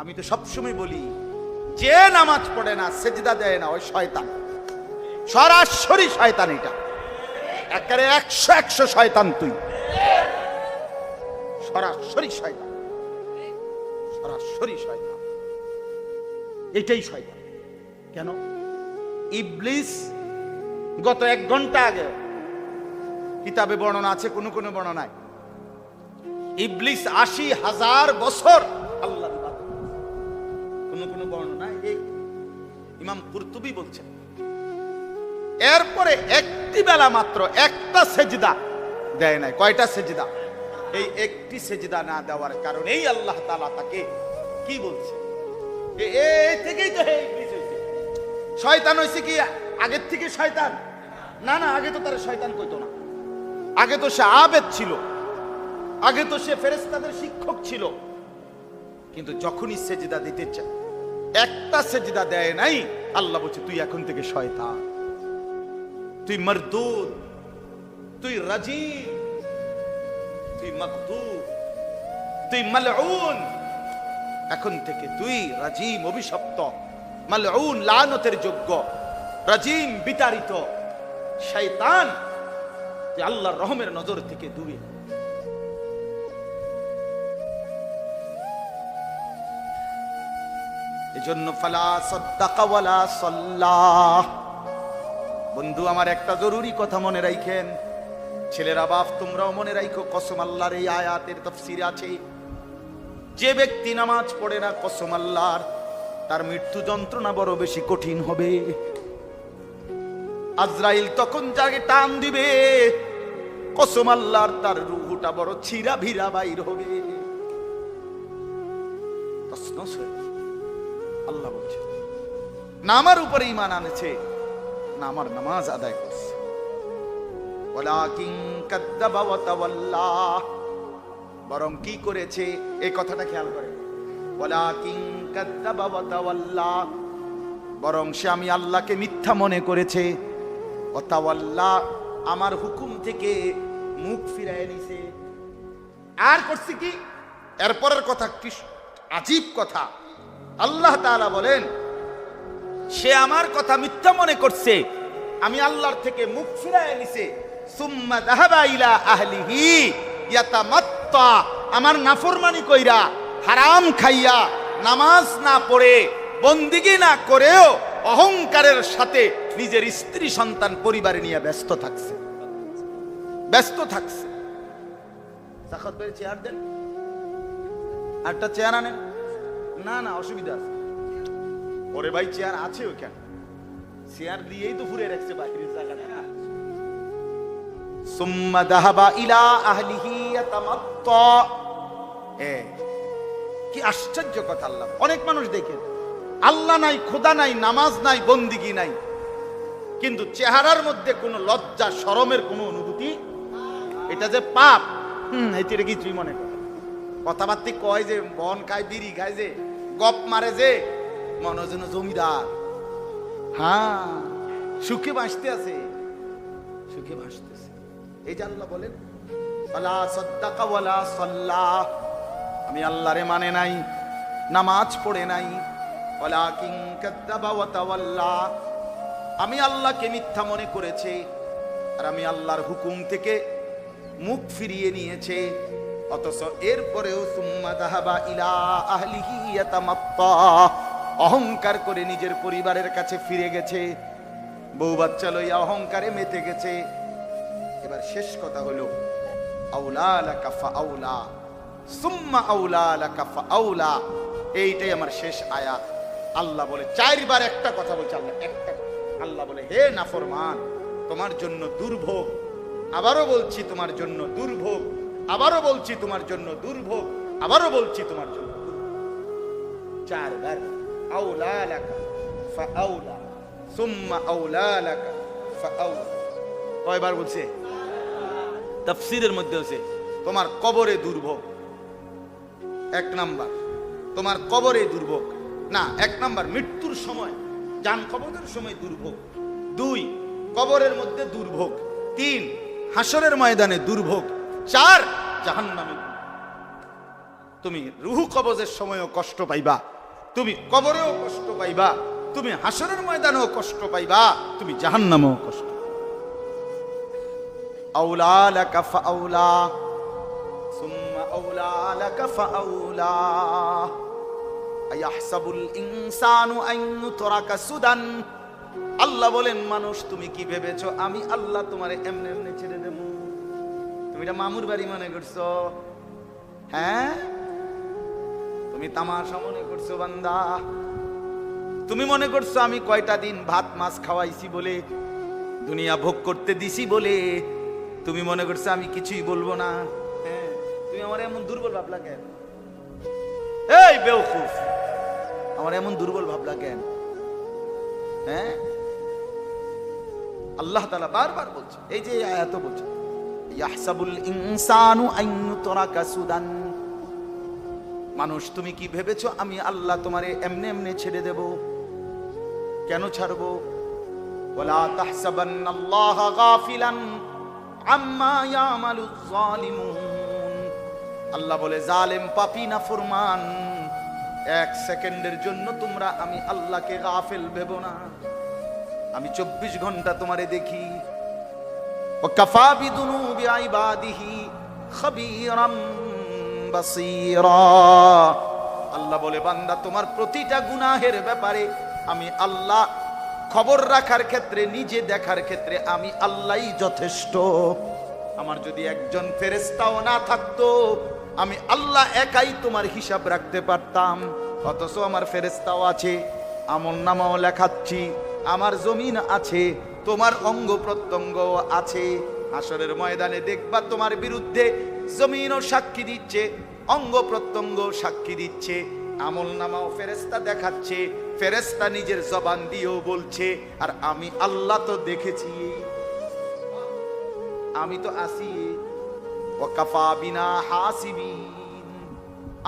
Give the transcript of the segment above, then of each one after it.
আমি তো সবসময় বলি, যে নামাজ পড়ে না, সেজদা দেয় না, ওই শয়তান, সরাসরি শয়তান। এটা একেবারে 100 শয়তান। তুই সরাসরি শয়তান, সরাসরি শয়তান, এটাই শয়তান। কেন? ইবলিস গত 1 ঘন্টা আগে, কিতাবে বর্ণনা আছে, কোন কোন বর্ণনায় ইবলিস 80,000 বছর আল্লাহর ইবাদত, কোন কোন বর্ণনায় এই ইমাম কুরতুবী বলছেন। এরপরে একটি বেলা মাত্র একটা সেজদা দেয় নাই। কয়টা সেজদা? এই একটি সেজদা না দেওয়ার কারণেই আল্লাহ তাআলা তাকে কি বলছে? এই থেকেই তো ইবলিস হইছে শয়তান। হইছে কি আগের থেকে শয়তান? না না, আগে তো তার শয়তান কইতো না। আগে তো সে আবেদ ছিল, আগে তো সে ফেরেশতাদের শিক্ষক ছিল। কিন্তু যখনই সেজদা দিতে চায়, একটা সেজদা দেয় নাই, আল্লাহ বলছে তুই এখন থেকে শয়তান, তুই মরদুদ, তুই রাজিম, তুই মাকদুব, তুই মালউন। এখন থেকে তুই রাজিম, অভিশপ্ত, মালউন, লানতের যোগ্য, রাজিম, বিতাড়িত, শয়তান, তুই আল্লাহর রহমের নজর থেকে দূরে। এজন্য ফালা সাদ্দাকা ওয়ালা সাল্লাহ। বন্ধু আমার, একটা জরুরি কথা মনে রাখেন, ছেলেরা, বাপ, তোমরাও মনে রাখো, কসম আল্লাহর এই আয়াতের তাফসীরে আছে, যে ব্যক্তি নামাজ পড়ে না, কসম আল্লাহর, তার মৃত্যু যন্ত্রণা বড় বেশি কঠিন হবে। আজরাইল তখন জাগে টান দিবে, কসম আল্লাহর, তার রূহটা বড় ছিঁড়া ভিড়া বাইর হবে। আল্লাহ বলছে না আমার উপরে ঈমান আনেছে, না আমার নামাজ আদায় করছে। ওয়ালাকিন কাযযাবা ওয়া তাওয়াল্লা, বরং কি করেছে? এই কথাটা খেয়াল করে, ওয়ালাকিন কাযযাবা ওয়া তাওয়াল্লা, বরং সে আমি আল্লাহকে মিথ্যা মনে করেছে। ওয়া তাওয়াল্লা, আমার হুকুম থেকে মুখ ফিরায় নিছে। আর করছে কি? এরপরের কথা কি আজীব কথা। আল্লাহ তাআলা বলেন, সে আমার কথা মিথ্যা মনে করছে, আমি আল্লাহর থেকে মুখ ফিরায় নিছে। সুম্মা যাহাবা ইলা আহলিহি ইয়াতামাত্তা, আমার নাফরমানি কইরা, হারাম খাইয়া, নামাজ না পড়ে, বন্দিগি না করেও অহংকারের সাথে নিজের স্ত্রী, সন্তান, পরিবারে নিয়ে ব্যস্ত থাকছে, ব্যস্ত থাকছে। সাখাত ভাই চেয়ার দেন, একটা চেয়ার আনেন। না না, অসুবিধা আছে। ওরে ভাই, চেয়ার আছে ওখানে, চেয়ার দিয়েই তো ফুরে রাখছে বাহিরের জায়গাটা। সুম্মা যাহাবা ইলা আহলিহি ইয়াতামাত্তা। কি আশ্চর্য কথা! আল্লাহ, অনেক মানুষ দেখেন আল্লাহ নাই, খোদা নাই, নামাজ নাই, বন্দিগি নাই, কিন্তু চেহারার মধ্যে কোনো লজ্জা শরমের কোনো অনুভূতি। এটা যে পাপ, এটা কিছুই মনে করে। কথাবার্তা কয় যে, বন খায়, বিড়ি খায়, যে গপ মারে, যে মনে যেন জমিদার। হ্যাঁ, সুখে ভাসতে আছে, সুখে ভাসতেছে। এই যে আল্লাহ বলেন, ফালা সাদ্দাকা ওয়ালা সাল্লাহ, আমি আল্লাহরে মানে নাই, নামাজ পড়ে নাই। ওয়ালাকিন কাযযাবা ওয়া তাওয়াল্লা, আমি আল্লাহকে মিথ্যা মনে করেছে, আর আমি আল্লাহর হুকুম থেকে মুখ ফিরিয়ে নিয়েছে। অথচ এরপরেও সুম্মা যাহাবা ইলা আহলিহি ইয়াতামাত্তা, অহংকার করে নিজের পরিবারের কাছে ফিরে গেছে, বউ বাচ্চা লইয়া অহংকারে মেতে গেছে। এবার শেষ কথা হলো, আউলা লাকা ফাআউলা, সুম্মা আউলা লাকা ফাআউলা। এইটাই আমার শেষ আয়াত। আল্লাহ বলে, 4 বার একটা কথা বলছে আল্লাহ, একটা। আল্লাহ বলে, হে নাফরমান, তোমার জন্য দুর্ভোগ। আবারও বলছি, তোমার জন্য দুর্ভোগ। আবারও বলছি, তোমার জন্য দুর্ভোগ। আবারও বলছি, তোমার জন্য। 4 বার। আউলা লাকা ফাআউলা, সুম্মা আউলা লাকা ফাআউলা। কয়বার বলছে? তাফসীরের মধ্যে আছে, তোমার কবরে দুর্ভোগ। 1 নাম্বার, তোমার কবরে দুর্ভোগ। না, 1 নাম্বার মৃত্যুর সময়, জান কবরের সময় দুর্ভোগ। 2 কবরের মধ্যে দুর্ভোগ। 3 হাসরের ময়দানে দুর্ভোগ। 4 জাহান্নামে। তুমি রুহু কবজের সময়ও কষ্ট পাইবা, তুমি কবরেও কষ্ট পাইবা, তুমি হাসরের ময়দানেও কষ্ট পাইবা, তুমি জাহান্নামেও কষ্ট। আউলা লাকা ফাউলা সুম্মা আউলা লাকা ফাউলা আয়াহসাবুল ইনসানু আন ইউতরাকা সুদান। আল্লাহ বলেন, মানুষ তুমি কি ভেবেছো আমি আল্লাহ তোমারে এমনি এমনি ছেড়ে দেব? তুমি এটা মামুর বাড়ি মনে করছো? হ্যাঁ, তুমি তামাশা মনে করছো বান্দা? তুমি মনে করছো আমি কয়টা দিন ভাত মাছ খাওয়াইছি বলে, দুনিয়া ভোগ করতে দিছি বলে তুমি মনে করছো আমি কিছুই বলবো না? হ্যাঁ, তুমি আমার এমন দুর্বল ভাবলা কেন? এই বেওকুফ, আমার এমন দুর্বল ভাবলা কেন? হ্যাঁ, আল্লাহ তাআলা বারবার বলছে, এই যে আয়াত বলছে, ইয়াহসাবুল ইনসানু আন ইউতরাকা সুদান। মানুষ তুমি কি ভেবেছো আমি আল্লাহ তোমারে এমনি এমনি ছেড়ে দেব? কেন ছাড়বো? ওয়ালা তাহসাবান্নাল্লাহা গাফিলান আম্মা ইয়ামালুজ জালিমুন। আল্লাহ বলে, জালেম পাপী নাফরমান, এক সেকেন্ডের জন্য তোমরা আমি আল্লাহকে গাফেল ভেবো না। আমি 24 ঘন্টা তোমারে দেখি। ওয়া কাফা বিদুনুবি ইবাদিহি খাবীরাম বাসীরা। আল্লাহ বলে, বান্দা তোমার প্রতিটা গুনাহের ব্যাপারে আমি আল্লাহ খবর রাখার ক্ষেত্রে, নিজে দেখার ক্ষেত্রে আমি আল্লাহই যথেষ্ট। আমার যদি একজন ফেরেশতাও না থাকতো, আমি আল্লাহ একাই তোমার হিসাব রাখতে পারতাম। অথচ আমার ফেরেশতাও আছে, আমলনামাও লেখাচ্ছি, আমার জমিন আছে, তোমার অঙ্গ প্রত্যঙ্গ আছে। হাসরের ময়দানে দেখবা তোমার বিরুদ্ধে জমিনও সাক্ষী দিচ্ছে, অঙ্গ প্রত্যঙ্গ সাক্ষী দিচ্ছে, আমলনামাও ফেরেশতা দেখাচ্ছে, ফেরেশতা নিজের জবান দিয়েও বলছে। আর আমি আল্লাহ তো দেখেছি, আমি তো আসি। ওয়া কাফা বিনা হাসিবিন,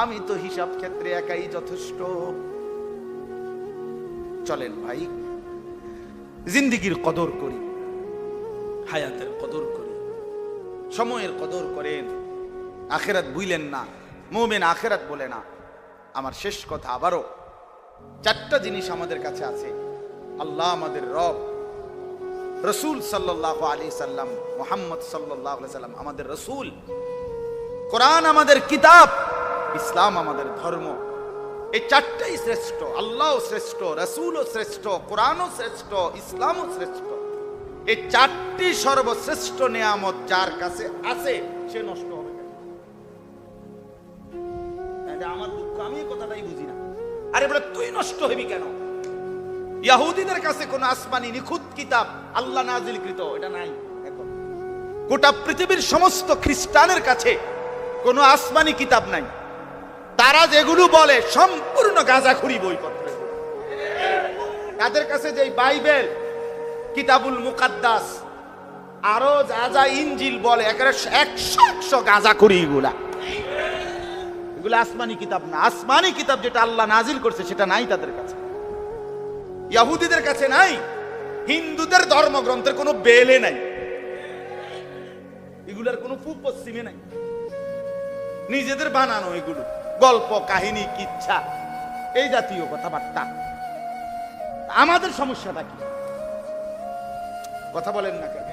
আমি তো হিসাব ক্ষেত্রে একাই যথেষ্ট। চলেন ভাই, জিন্দেগির কদর করি, হায়াতের কদর করি, সময়ের কদর করেন, আখিরাত ভুলেন না। মুমিন আখিরাত বলে না। আমার শেষ কথা, আবারও 4টা জিনিস আমাদের কাছে আছে। আল্লাহ আমাদের রব, রসুল সাল্লাল্লাহু আলাইহি সাল্লাম, মুহাম্মদ সাল্লাল্লাহু আলাইহি সাল্লাম আমাদের রসুল, কোরআন আমাদের কিতাব, ইসলাম আমাদের ধর্ম। এই 4টাই শ্রেষ্ঠ। আল্লাহও শ্রেষ্ঠ, রসুলও শ্রেষ্ঠ, কোরআনও শ্রেষ্ঠ, ইসলামও শ্রেষ্ঠ। এই 4টি সর্বশ্রেষ্ঠ নিয়ামত যার কাছে আছে, সে নষ্ট হবে কেন? আমার দুঃখ, আমি এই কথাটাই বুঝি না। আরে বলে, তুই নষ্ট হবি কেন? ইহুদিদের কাছে কোন আসমানি নিখুঁত কিতাব আল্লাহ নাজিলকৃত এটা নাই। এখন গোটা পৃথিবীর সমস্ত খ্রিস্টানের কাছে কোন আসমানি কিতাব নাই। তারা যেগুলো বলে সম্পূর্ণ গাঁজাখুরি বইপত্র। তাদের কাছে যে বাইবেল, কিতাবুল মুকাদ্দাস, আরো যা যা ইনজিল বলে, একেবারে 100 গাঁজাখুরি। এগুলো আসমানি কিতাব না। আসমানি কিতাব যেটা আল্লাহ নাজিল করছে সেটা নাই তাদের কাছে, ইহুদিদের কাছে নাই। হিন্দুদের ধর্মগ্রন্থের কোনো বেলে নাই, এগুলার কোনো পশ্চিমে নাই, নিজেদের বানানো এগুলো গল্প কাহিনী কিচ্ছা এই জাতীয় কথাবার্তা। আমাদের সমস্যাটা কি? কথা বলেন না কেন?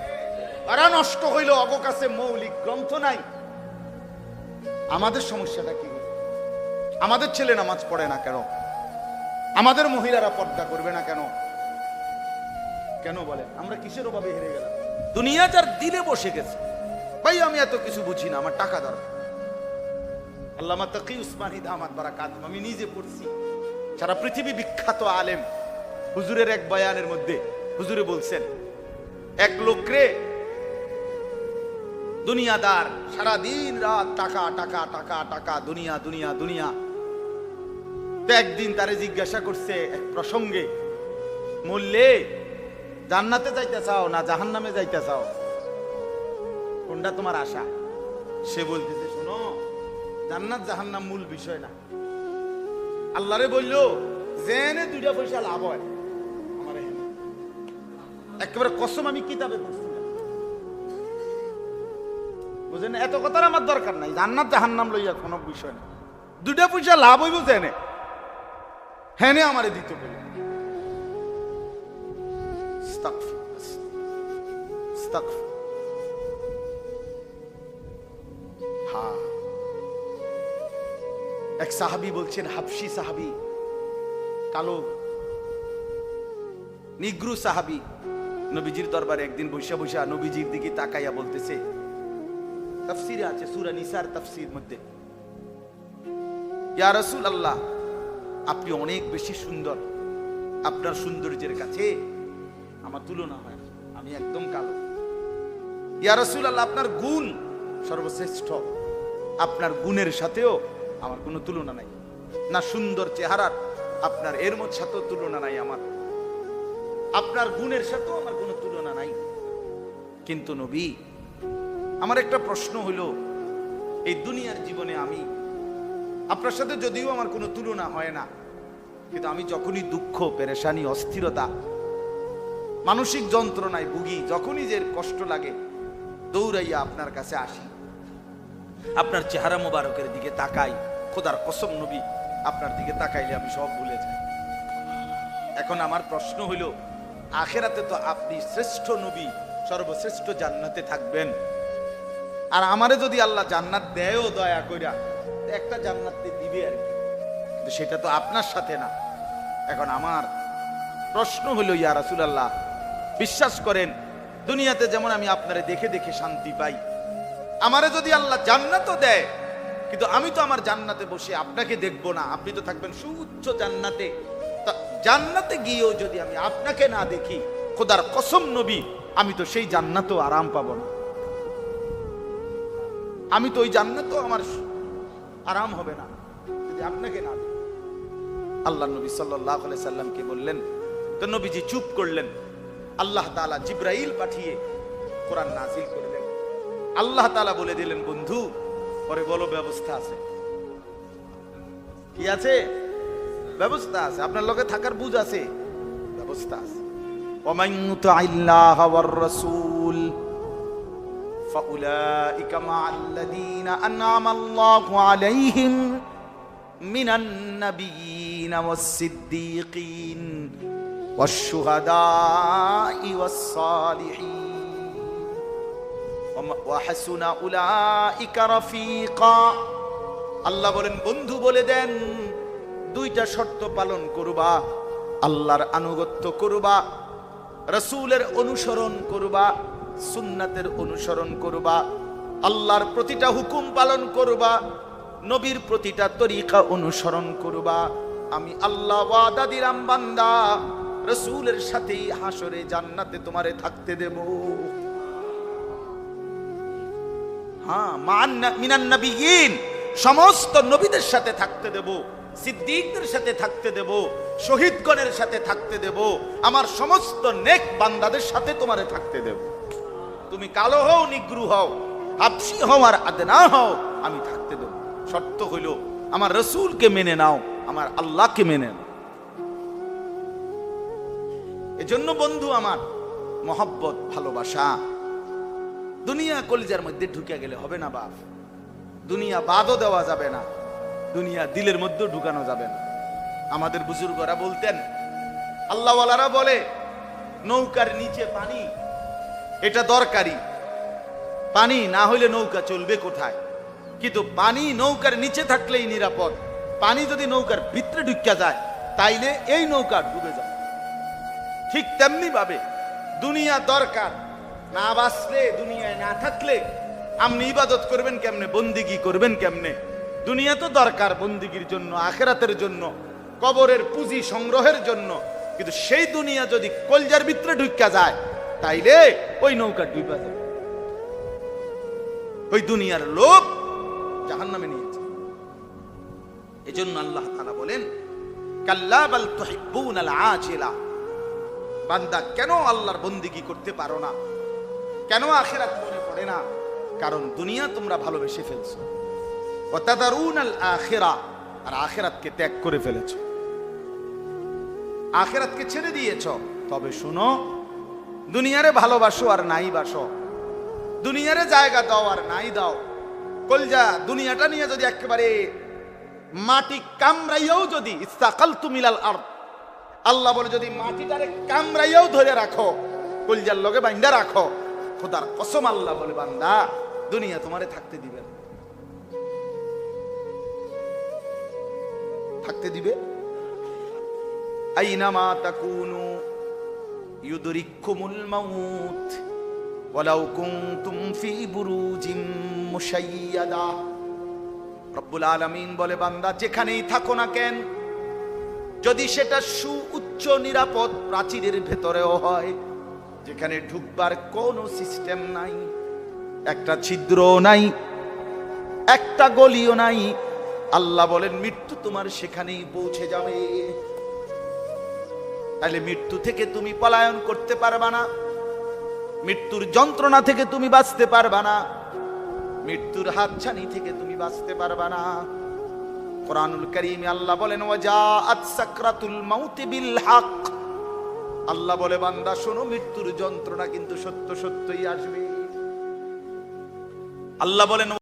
তারা নষ্ট হইল, অগ কাছে মৌলিক গ্রন্থ নাই। আমাদের সমস্যাটা কি? আমাদের ছেলে নামাজ পড়ে না কেন? আমাদের মহিলারা পর্দা করবে না কেন? কেন বলেন? আমরা কিসের অভাবে হেরে গেলাম? দুনিয়া যার দিলে বসে গেছে। ভাই আমি এত কিছু বুঝি না, আমার টাকা দরকার। আল্লামা তাকি উসমানী দামাত বারাকাতুহু, আমি নিজে পড়ছি, সারা পৃথিবী বিখ্যাত আলেম। হুজুরের এক বয়ানের মধ্যে হুজুরে বলছেন, এক লোকরে দুনিয়াদার, সারা দিন রাত টাকা টাকা টাকা টাকা, দুনিয়া দুনিয়া দুনিয়া। তো একদিন তারে জিজ্ঞাসা করছে এক প্রসঙ্গে, মরলে জান্নাতে যাইতে চাও না জাহান্নামে যাইতে চাও, কোনটা তোমার আশা? সে বলতেছে, শোনো, জান্নাত জাহান্নাম মূল বিষয় না। আল্লাহরে বললো, জেনে 2টা পয়সা লাভ হয় আমার একেবারে কসম, আমি কিতাবে পড়ছি, বুঝেন? এত কথার আমার দরকার নাই। জান্নাত জাহান্নাম লইয়া কোনো বিষয় না। দুটা পয়সা লাভ হইব জেনে হ্যাঁ আমারে দিতে বলে হ্যাঁ, এক সাহাবী বলছেন, হাবশি সাহাবী, কালো নিগ্রু সাহাবী, নবীজির দরবারে একদিন বৈশা বৈশা নবীজির দিকে তাকাইয়া বলতেছে, তাফসিরে আছে সূরা নিসার তাফসির মধ্যে, ইয়া রাসূলুল্লাহ, আপনি অনেক বেশি সুন্দর, আপনার সৌন্দর্যের কাছে আমার তুলনা হয় না, আমি একদম কালো। ইয়া রাসূলুল্লাহ, আপনার গুণ সর্বশ্রেষ্ঠ, আপনার গুণের সাথেও আমার কোনো তুলনা নাই, না সুন্দর চেহারার আপনার এর মধ্যে সাথেও তুলনা নাই, আমার আপনার গুণের সাথেও আমার কোনো তুলনা নাই। কিন্তু নবী, আমার একটা প্রশ্ন হলো, এই দুনিয়ার জীবনে আমি আপনার সাথে যদিও আমার কোনো তুলনা হয় না, কিন্তু আমি যখনই দুঃখ, পেরেশানি, অস্থিরতা, মানসিক যন্ত্রণায় ভুগি, যখনই যে কষ্ট লাগে, দৌড়াইয়া আপনার কাছে আসি, আপনার চেহারা মোবারকের দিকে তাকাই, খোদার কসম নবী, আপনার দিকে তাকাইলে আমি সব ভুলে যাই। এখন আমার প্রশ্ন হইল, আখেরাতে তো আপনি শ্রেষ্ঠ নবী, সর্বশ্রেষ্ঠ জান্নাতে থাকবেন, আর আমারে যদি আল্লাহ জান্নাত দেয়ও দয়া কইরা, একটা জান্নাত দিবে আর কি, কিন্তু সেটা তো আপনার সাথে না। এখন আমার প্রশ্ন হইল, ইয়া রাসূলুল্লাহ, বিশ্বাস করেন, দুনিয়াতে যেমন আমি আপনারে দেখে দেখে শান্তি পাই, আমারে যদি আল্লাহ জান্নাতও দেয়, কিন্তু আমি তো আমার জান্নাতে বসে আপনাকে দেখবো না, আপনি তো থাকবেন সুউচ্চ জান্নাতে, জান্নাতে গিয়েও যদি আমি আপনাকে না দেখি, খোদার কসম নবী, আমি তো সেই জান্নাতেও আরাম পাবো না, আমি তো ওই জান্নাতেও আমার আরাম হবে না যদি আপনাকে না দেখি। আল্লাহ নবী সাল্লাল্লাহু আলাইহি সাল্লামকে বললেন, তো নবীজি চুপ করলেন। আল্লাহ তাআলা জিবরাইল পাঠিয়ে কোরআন নাজিল করলেন। আল্লাহ তাআলা বলে দিলেন, বন্ধু, পরে বলো ব্যবস্থা আছে, কি আছে? ব্যবস্থা আছে, আপনার লগে থাকার বুঝ আছে, ব্যবস্থা আছে। ওয়ামান ইউতি'আল্লাহা ওয়ার রাসূল ফাউলাইকা মা'আল্লাযীনা আন'আমা আল্লাহু আলাইহিম মিনান নাবিয়্যিনা ওয়াস-সিদ্দীকিন ওয়াশ-শুহাদা'i ওয়াস-সালিহিন ওয়া হাসুনা উলাইকা রাফীকা। আল্লাহ বলেন, বন্ধু বলে দেন, দুইটা শর্ত পালন করবা, আল্লাহর আনুগত্য করবা, রাসূলের অনুসরণ করবা, সুন্নাতের অনুসরণ করবা, আল্লাহর প্রতিটা হুকুম পালন করবা, নবীর প্রতিটা তরিকা অনুসরণ করবা। আমি আল্লাহ ওয়াদা দিলাম, বান্দা, রাসূলের সাথেই হাসরে জান্নাতে তোমারে থাকতে দেব। হ্যাঁ, মিনান নাবিয়্যিন, সমস্ত নবীদের সাথে থাকতে দেব, সিদ্দিকদের সাথে থাকতে দেব, শহীদগণের সাথে থাকতে দেব, আমার সমস্ত নেক বান্দাদের সাথে তোমারে থাকতে দেব। তুমি কালো হও, নিগ্রু হও, হাবশী হও আর আদনা হও, আমি থাকতে দেব। শর্ত হইল, আমার রাসূলকে মেনে নাও, আমার আল্লাহকে মেনে নাও। এজন্য বন্ধু আমার, মহব্বত, ভালোবাসা, দুনিয়া কলিজার মধ্যে ঢুকে গেলে হবে না বাপ, দুনিয়া বাদও দেওয়া যাবে না, দুনিয়া দিলের মধ্যে ঢুকানো যাবে না। আমাদের বুজুর্গরা বলতেন, আল্লাহওয়ালারা বলে, নৌকার নিচে পানি, এটা দরকারি, পানি না হইলে নৌকা চলবে কোথায়? কিন্তু পানি নৌকার নিচে থাকলেই নিরাপদ, পানি যদি নৌকার ভিতরে ঢুকিয়া যায়, তাইলে এই নৌকা ডুবে যায়। ঠিক তেমনি ভাবে দুনিয়া দরকার, না বাঁচলে, দুনিয়ায় না থাকলে আপনি ইবাদত করবেন কেমনে, বন্দিগি করবেন কেমনে? দুনিয়া তো দরকার বন্দিগির জন্য, আখিরাতের জন্য, কবরের পুঁজি সংগ্রহের জন্য, কিন্তু সেই দুনিয়া যদি কলজার ভিতরে ঢুকিয়া যায়, তাইলে ওই নৌকা ডুবে যাবে। ওই দুনিয়ার লোভ জাহান্নামে নিয়েছে। এজন্য আল্লাহ তাআলা বলেন, কাল্লা বাল তুহিব্বুনাল আজিলা। বান্দা, কেন আল্লাহর বন্দিগি করতে পারো না, কেন আখিরাত মনে পড়ে না? কারণ দুনিয়া তোমরা ভালোবেসে ফেলছো, ওয়া তাদারুনাল আখিরা, আর আখিরাতকে ত্যাগ করে ফেলেছো, আখিরাতকে ছেড়ে দিয়েছো। তবে শুনো, দুনিয়ারে ভালোবাসো আর নাই বাসো, দুনিয়ারে জায়গা দাও আর নাই দাও, কলজা দুনিয়াটা নিয়ে যদি একেবারে মাটি কামড়াইয়াও যদি ইস্তাকালতু মিনাল আরদ, আল্লাহ বলে যদি মাটিটারে কামড়াইয়াও ধরে রাখো, কলজার লগে বাইন্ধা রাখো, খোদার কসম আল্লাহ বলে বান্দা দুনিয়া তোমারে থাকতে দিবে না। থাকতে দিবে? আইনামা তাকুনু ইউদরিকুমুল মাউত ওয়ালাউ কুনতুম ফি বুরুজিম মুশাইয়াদা। রব্বুল আলামিন বলে বান্দা যেখানেই থাকো না কেন, যদি সেটা সুউচ্চ নিরাপদ প্রাচীরের ভেতরেও হয়, যেখানে ঢুকবার কোনো সিস্টেম নাই, একটা ছিদ্রও নাই, একটা গলিও নাই, আল্লাহ বলেন মৃত্যু তোমার সেখানেই পৌঁছে যাবে। তাহলে মৃত্যু থেকে তুমি পলায়ন করতে পারবা না, মৃত্যুর যন্ত্রণা থেকে তুমি বাঁচতে পারবা না, মৃত্যুর হাতছানি থেকে তুমি বাঁচতে পারবা না। কোরআনুল কারীমে আল্লাহ বলেন ওয়াজাআত সাকরাতুল মাউতি বিল হক। আল্লাহ বলে বান্দা শোনো, মৃত্যুর যন্ত্রণা কিন্তু সত্য সত্যই আসবে। আল্লাহ বলেন